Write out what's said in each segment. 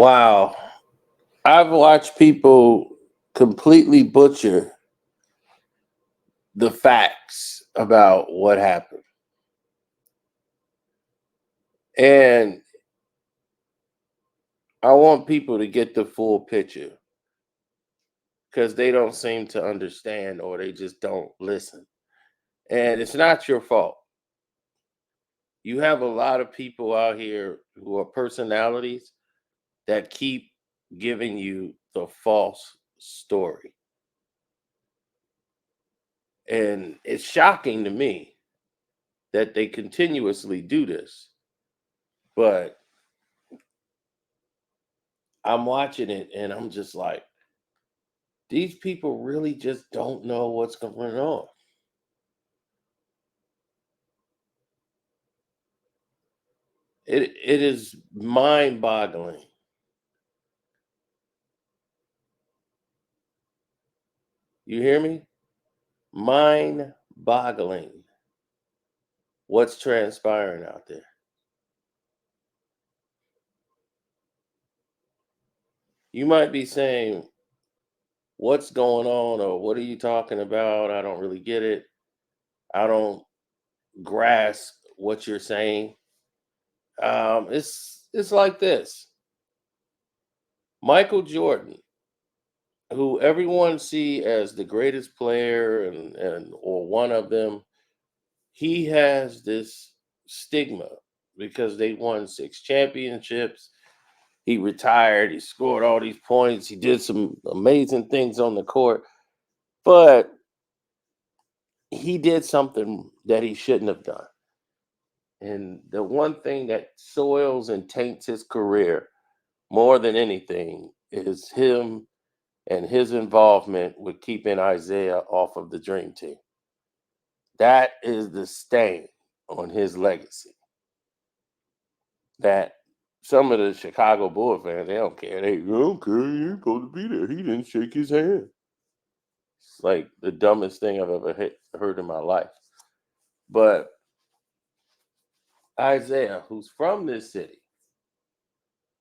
Wow. I've watched people completely butcher the facts about what happened. And I want people to get the full picture because they don't seem to understand or they just don't listen. And it's not your fault. You have a lot of people out here who are personalities that keep giving you the false story. And it's shocking to me that they continuously do this. But I'm watching it and I'm just like, these people really just don't know what's going on. It is mind boggling. You hear me? Mind boggling what's transpiring out there. You might be saying, what's going on or what are you talking about? I don't really get it. I don't grasp what you're saying. It's like this. Michael Jordan, who everyone see as the greatest player and or one of them, he has this stigma because they won 6 championships. He retired, he scored all these points, he did some amazing things on the court, but he did something that he shouldn't have done. And the one thing that soils and taints his career more than anything is him and his involvement with keeping Isaiah off of the dream team. That is the stain on his legacy. That some of the Chicago Bull fans, they don't care. They don't care. He ain't supposed to be there. He didn't shake his hand. It's like the dumbest thing I've ever heard in my life. But Isaiah, who's from this city,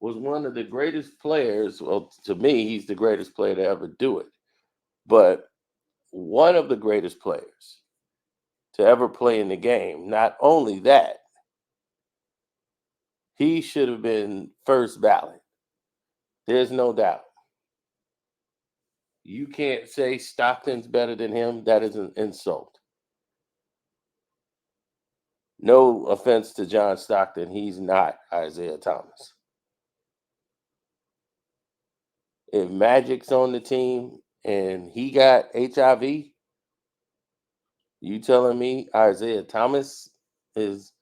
was one of the greatest players. Well, to me, he's the greatest player to ever do it. But one of the greatest players to ever play in the game. Not only that, he should have been first ballot. There's no doubt. You can't say Stockton's better than him. That is an insult. No offense to John Stockton. He's not Isaiah Thomas. If Magic's on the team and he got HIV, you telling me Isaiah Thomas is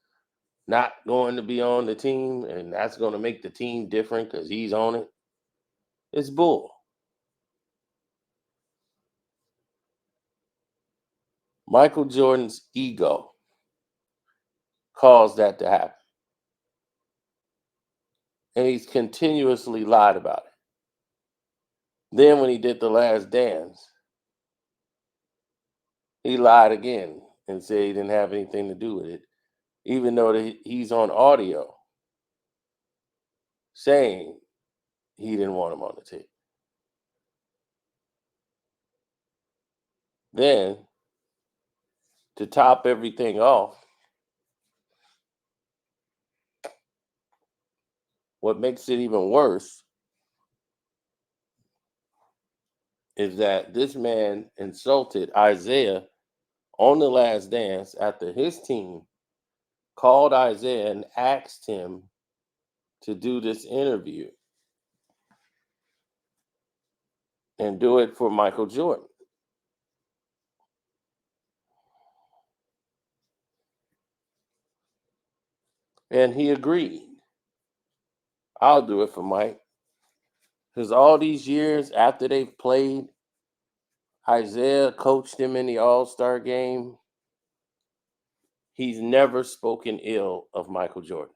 not going to be on the team and that's going to make the team different because he's on it? It's bull. Michael Jordan's ego caused that to happen. And he's continuously lied about it. Then when he did the last dance, he lied again and said he didn't have anything to do with it, even though he's on audio saying he didn't want him on the team. Then, to top everything off, what makes it even worse is that this man insulted Isaiah on the last dance after his team called Isaiah and asked him to do this interview and do it for Michael Jordan. And he agreed. I'll do it for Mike. Because all these years after they've played, Isaiah coached him in the All-Star game. He's never spoken ill of Michael Jordan.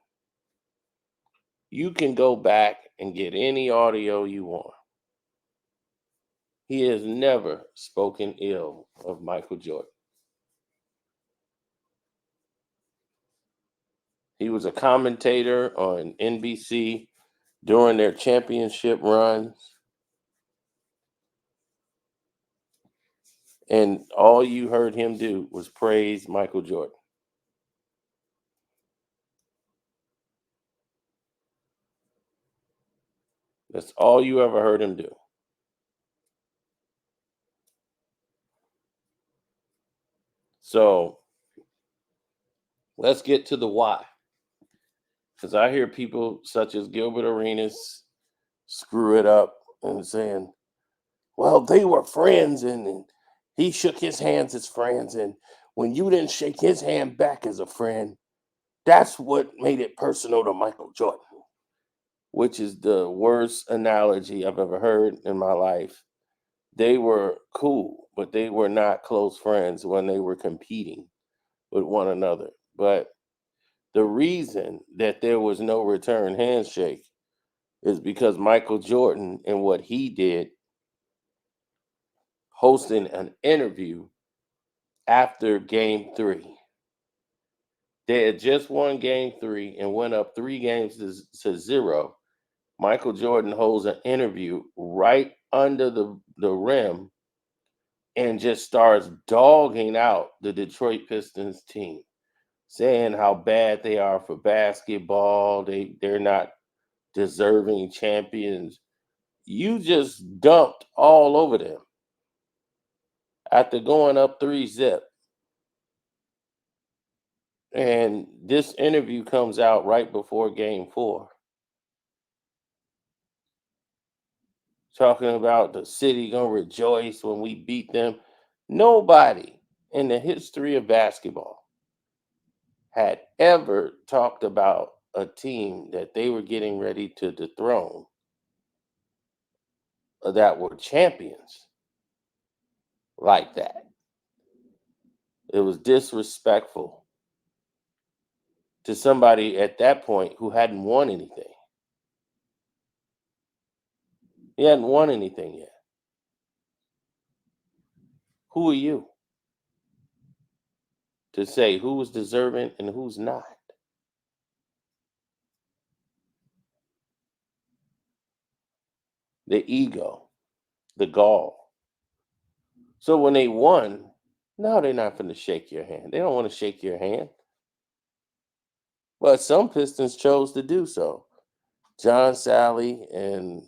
You can go back and get any audio you want. He has never spoken ill of Michael Jordan. He was a commentator on NBC during their championship runs, and all you heard him do was praise Michael Jordan. That's all you ever heard him do. So let's get to the why. Because I hear people such as Gilbert Arenas screw it up and saying, well, they were friends and he shook his hands as friends. And when you didn't shake his hand back as a friend, that's what made it personal to Michael Jordan, which is the worst analogy I've ever heard in my life. They were cool, but they were not close friends when they were competing with one another. But the reason that there was no return handshake is because Michael Jordan and what he did hosting an interview after game 3. They had just won game 3 and went up 3 games to zero. Michael Jordan holds an interview right under the rim and just starts dogging out the Detroit Pistons team, saying how bad they are for basketball. They're not deserving champions. You just dumped all over them after going up 3-zip. And this interview comes out right before game 4, talking about the city gonna rejoice when we beat them. Nobody in the history of basketball had ever talked about a team that they were getting ready to dethrone that were champions like that. It was disrespectful to somebody at that point who hadn't won anything. He hadn't won anything yet. Who are you to say who's deserving and who's not? The ego, the gall. So when they won, no, they're not going to shake your hand. They don't want to shake your hand. But some Pistons chose to do so. John Sally and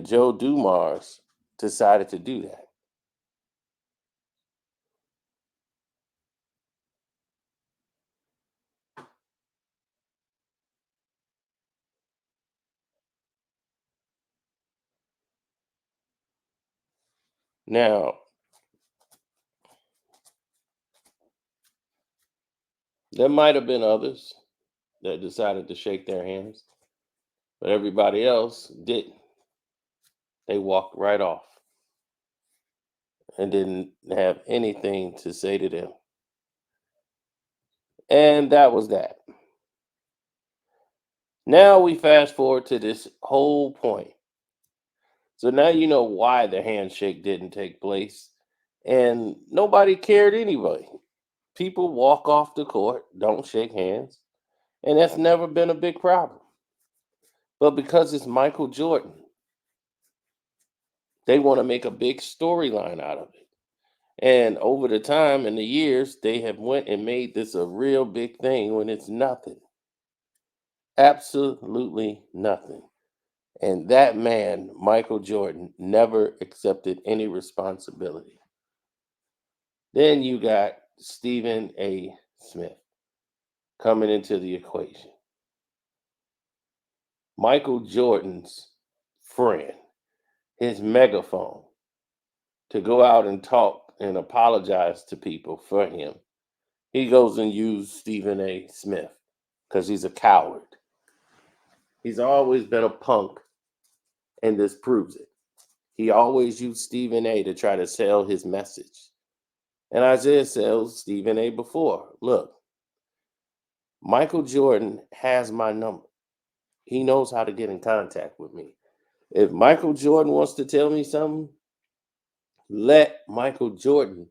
Joe Dumars decided to do that. Now, there might have been others that decided to shake their hands, but everybody else didn't. They walked right off and didn't have anything to say to them. And that was that. Now we fast forward to this whole point. So now you know why the handshake didn't take place. And nobody cared anyway. People walk off the court, don't shake hands. And that's never been a big problem. But because it's Michael Jordan, they want to make a big storyline out of it. And over the time and the years, they have went and made this a real big thing when it's nothing. Absolutely nothing. And that man, Michael Jordan, never accepted any responsibility. Then you got Stephen A. Smith coming into the equation. Michael Jordan's friend, his megaphone to go out and talk and apologize to people for him. He goes and uses Stephen A. Smith because he's a coward. He's always been a punk, and this proves it. He always used Stephen A. to try to sell his message. And Isaiah sells Stephen A. before. Look, Michael Jordan has my number. He knows how to get in contact with me. If Michael Jordan wants to tell me something, let Michael Jordan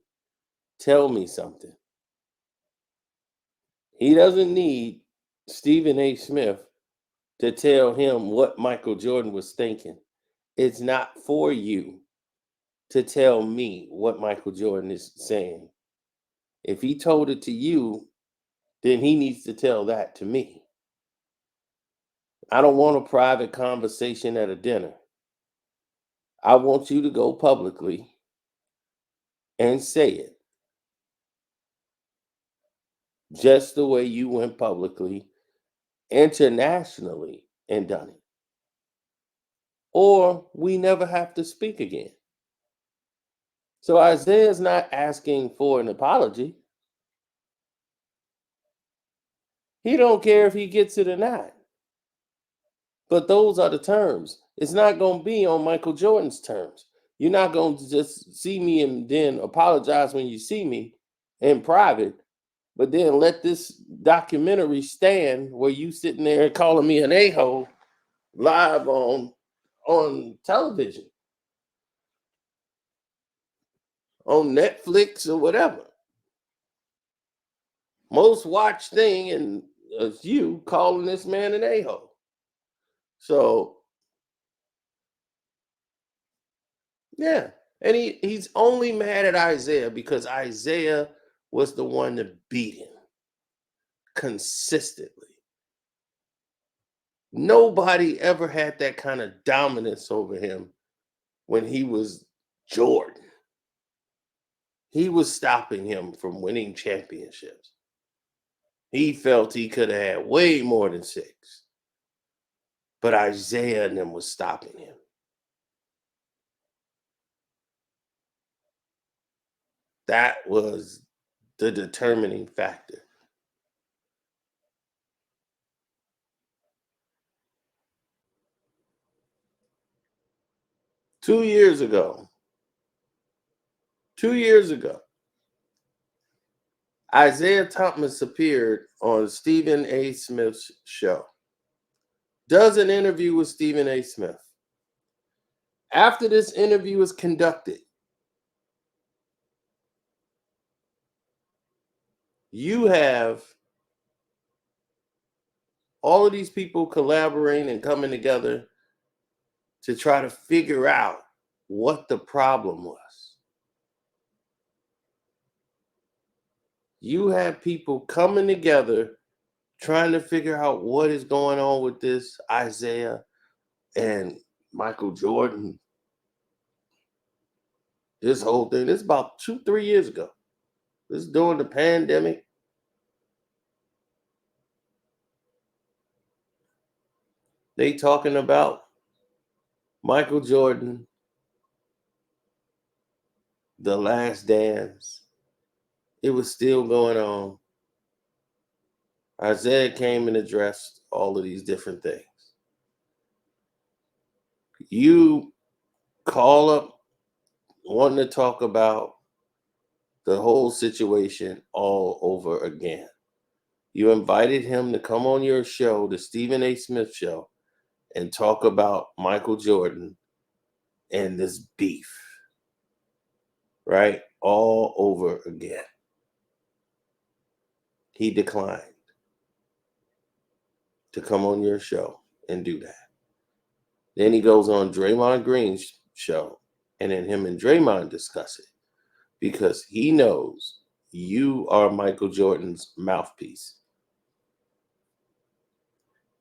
tell me something. He doesn't need Stephen A. Smith to tell him what Michael Jordan was thinking. It's not for you to tell me what Michael Jordan is saying. If he told it to you, then he needs to tell that to me. I don't want a private conversation at a dinner. I want you to go publicly and say it just the way you went publicly internationally and done it. Or we never have to speak again. So Isaiah's not asking for an apology. He don't care if he gets it or not. But those are the terms. It's not going to be on Michael Jordan's terms. You're not going to just see me and then apologize when you see me in private, but then let this documentary stand where you sitting there calling me an a-hole live on television, on Netflix or whatever. Most watched thing, and it's you calling this man an a-hole. So yeah. And he's only mad at Isaiah because Isaiah was the one that beat him consistently. Nobody ever had that kind of dominance over him when he was Jordan. He was stopping him from winning championships. He felt he could have had way more than six, but Isaiah and them was stopping him. That was the determining factor. 2 years ago, 2 years ago, Isaiah Thomas appeared on Stephen A. Smith's show, does an interview with Stephen A. Smith. After this interview is conducted, you have all of these people collaborating and coming together to try to figure out what the problem was. You have people coming together trying to figure out what is going on with this Isaiah and Michael Jordan. This whole thing, this is about 2, 3 years ago. This is during the pandemic. They talking about Michael Jordan, The Last Dance. It was still going on. Isaiah came and addressed all of these different things. You call up wanting to talk about the whole situation all over again. You invited him to come on your show, the Stephen A. Smith show, and talk about Michael Jordan and this beef, right? All over again. He declined to come on your show and do that. Then he goes on Draymond Green's show, and then him and Draymond discuss it because he knows you are Michael Jordan's mouthpiece.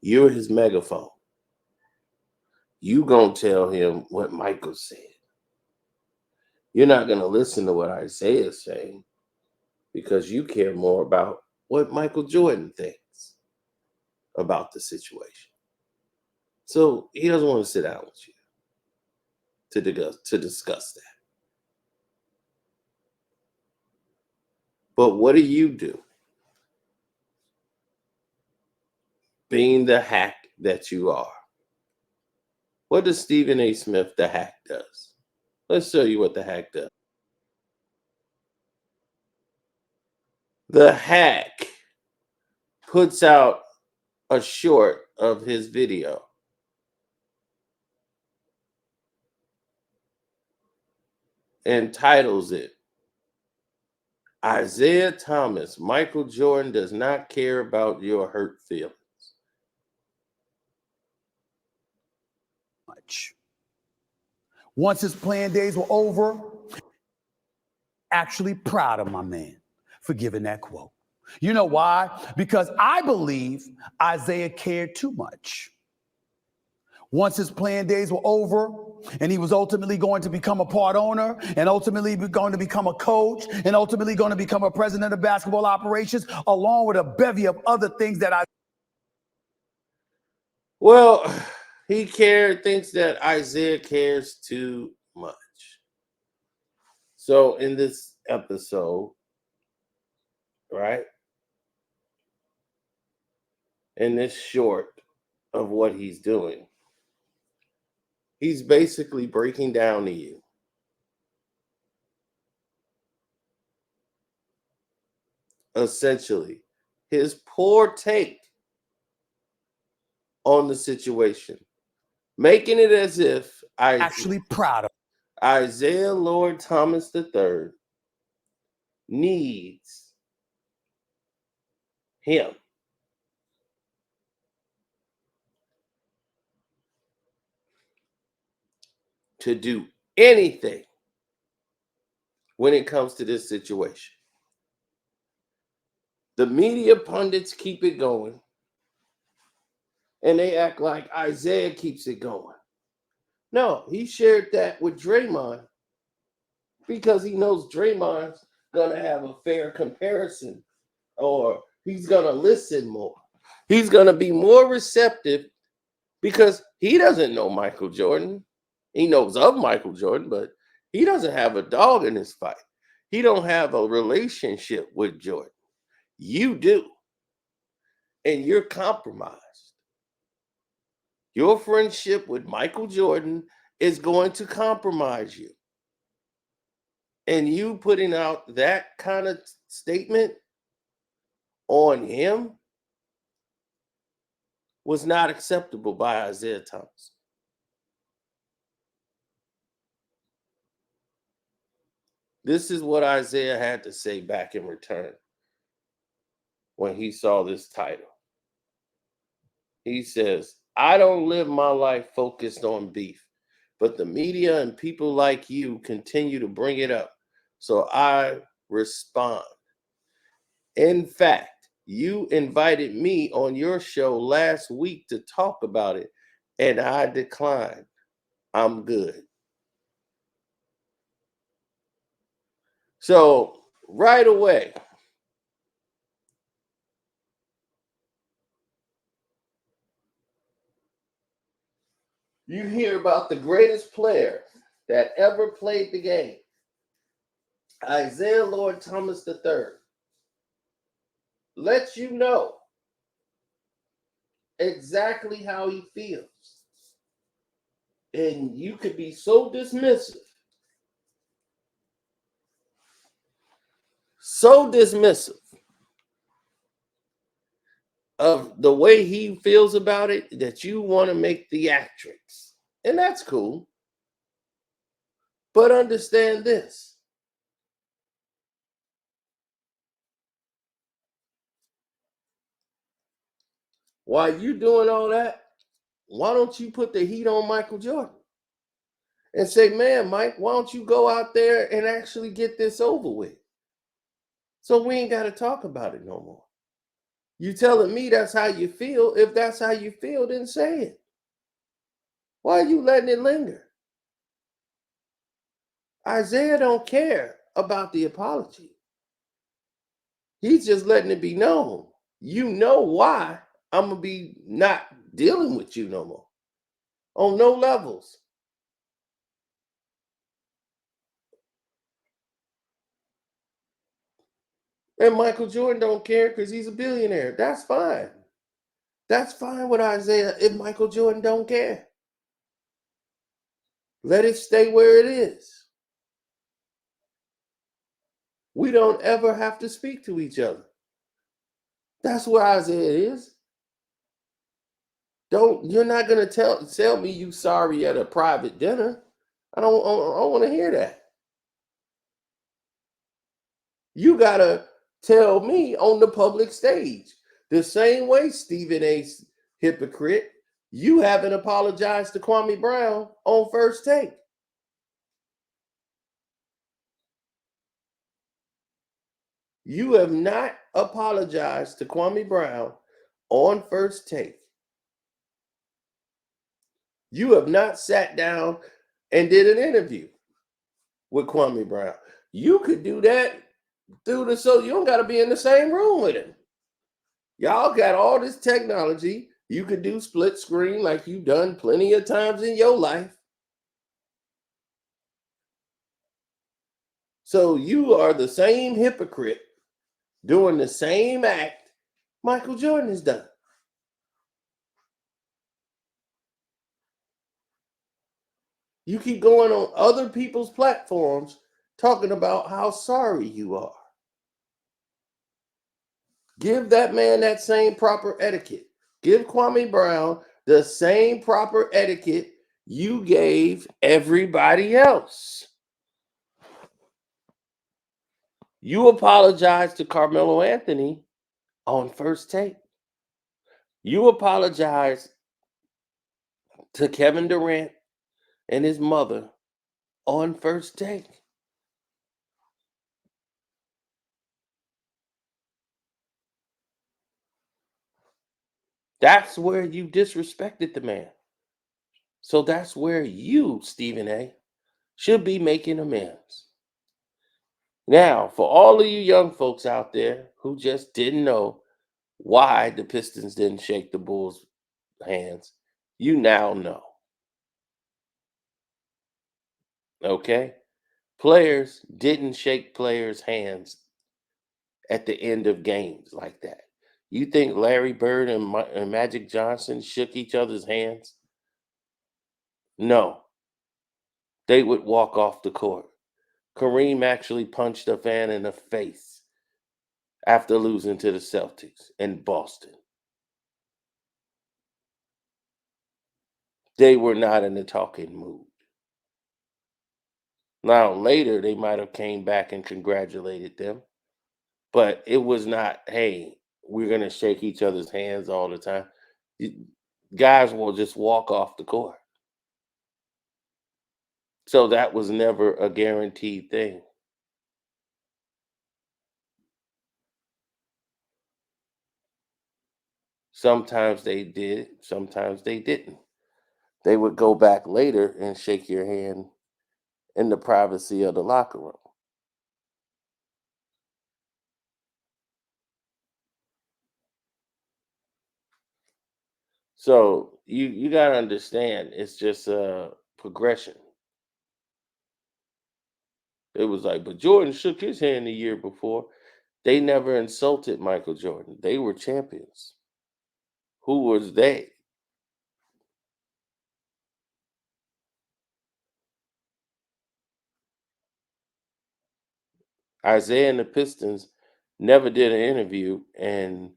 You're his megaphone. You gonna tell him what Michael said. You're not gonna listen to what Isaiah is saying because you care more about what Michael Jordan thinks about the situation. So he doesn't want to sit down with you to discuss that. But what do? Being the hack that you are. What does Stephen A. Smith, the hack, does? Let's show you what the hack does. The hack puts out a short of his video and titles it Isiah Thomas, Michael Jordan does not care about your hurt feelings. Once his playing days were over, actually proud of my man for giving that quote. You know why? Because I believe Isiah cared too much. Once his playing days were over, and he was ultimately going to become a part owner, and ultimately going to become a coach, and ultimately going to become a president of basketball operations, along with a bevy of other things that I. Well, he thinks that Isiah cares too much. So in this episode, right, in this short of what he's doing, he's basically breaking down to you essentially his poor take on the situation, making it as if Actually proud of. Isiah Lord Thomas III needs him to do anything when it comes to this situation. The media pundits keep it going, and they act like Isiah keeps it going. No, he shared that with Draymond because he knows Draymond's going to have a fair comparison, or he's going to listen more. He's going to be more receptive because he doesn't know Michael Jordan. He knows of Michael Jordan, but he doesn't have a dog in this fight. He don't have a relationship with Jordan. You do. And you're compromised. Your friendship with Michael Jordan is going to compromise you. And you putting out that kind of statement on him was not acceptable by Isiah Thomas. This is what Isiah had to say back in return when he saw this title. He says, I don't live my life focused on beef, but the media and people like you continue to bring it up. So I respond. In fact, you invited me on your show last week to talk about it, and I declined. I'm good. So, right away, you hear about the greatest player that ever played the game, Isiah Lord Thomas III. Let you know exactly how he feels. And you could be so dismissive of the way he feels about it that you want to make theatrics. And that's cool. But understand this. While you doing all that, why don't you put the heat on Michael Jordan? And say, man, Mike, why don't you go out there and actually get this over with? So we ain't got to talk about it no more. You telling me that's how you feel. If that's how you feel, then say it. Why are you letting it linger? Isiah don't care about the apology. He's just letting it be known. You know why I'm going to be not dealing with you no more. On no levels. And Michael Jordan don't care because he's a billionaire. That's fine. That's fine with Isiah if Michael Jordan don't care. Let it stay where it is. We don't ever have to speak to each other. That's where Isiah is. You're not gonna tell me you sorry at a private dinner. I don't want to hear that. You gotta tell me on the public stage. The same way, Stephen A. Hypocrite, you haven't apologized to Kwame Brown on First Take. You have not apologized to Kwame Brown on first take. You have not sat down and did an interview with Kwame Brown. You could do that through the so you don't got to be in the same room with him. Y'all got all this technology. You could do split screen like you've done plenty of times in your life. So you are the same hypocrite doing the same act Michael Jordan has done. You keep going on other people's platforms talking about how sorry you are. Give that man that same proper etiquette. Give Kwame Brown the same proper etiquette you gave everybody else. You apologized to Carmelo Anthony on first take. You apologized to Kevin Durant and his mother on first take. That's where you disrespected the man. So that's where you, Stephen A., should be making amends. Now, for all of you young folks out there who just didn't know why the Pistons didn't shake the Bulls' hands, you now know. Okay? Players didn't shake players' hands at the end of games like that. You think Larry Bird and Magic Johnson shook each other's hands? No, they would walk off the court. Kareem actually punched a fan in the face after losing to the Celtics in Boston. They were not in the talking mood. Now later they might have came back and congratulated them, but it was not, hey, we're gonna shake each other's hands all the time. Y- Guys will just walk off the court. So that was never a guaranteed thing. Sometimes they did, sometimes they didn't. They would go back later and shake your hand in the privacy of the locker room. So you gotta understand, it's just a progression. It was like, but Jordan shook his hand the year before. They never insulted Michael Jordan. They were champions. Who was they? Isaiah and the Pistons never did an interview and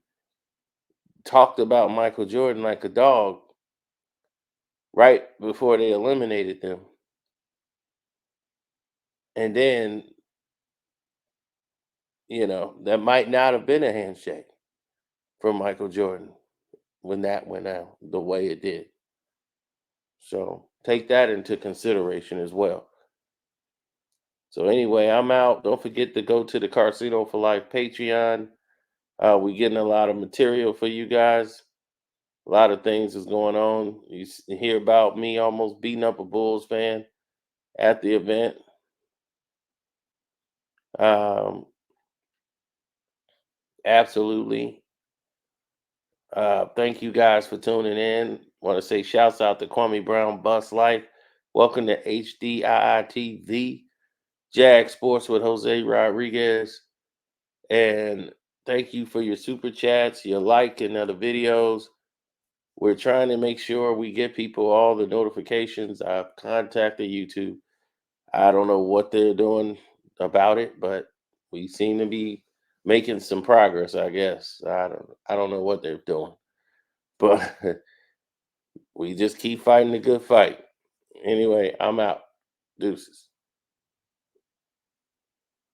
talked about Michael Jordan like a dog right before they eliminated them. And then, that might not have been a handshake from Michael Jordan when that went out the way it did. So take that into consideration as well. So anyway, I'm out. Don't forget to go to the Carcino for Life Patreon. We getting a lot of material for you guys. A lot of things is going on. You hear about me almost beating up a Bulls fan at the event. Um, Absolutely. Thank you guys for tuning in. Want to say shouts out to Kwame Brown Bus Life. Welcome to HDIITV Jag Sports with Jose Rodriguez. And thank you for your super chats, your like and other videos. We're trying to make sure we get people all the notifications. I've contacted YouTube. I don't know what they're doing about it, but we seem to be making some progress, I guess. I don't know what they're doing. But we just keep fighting the good fight. Anyway, I'm out. Deuces.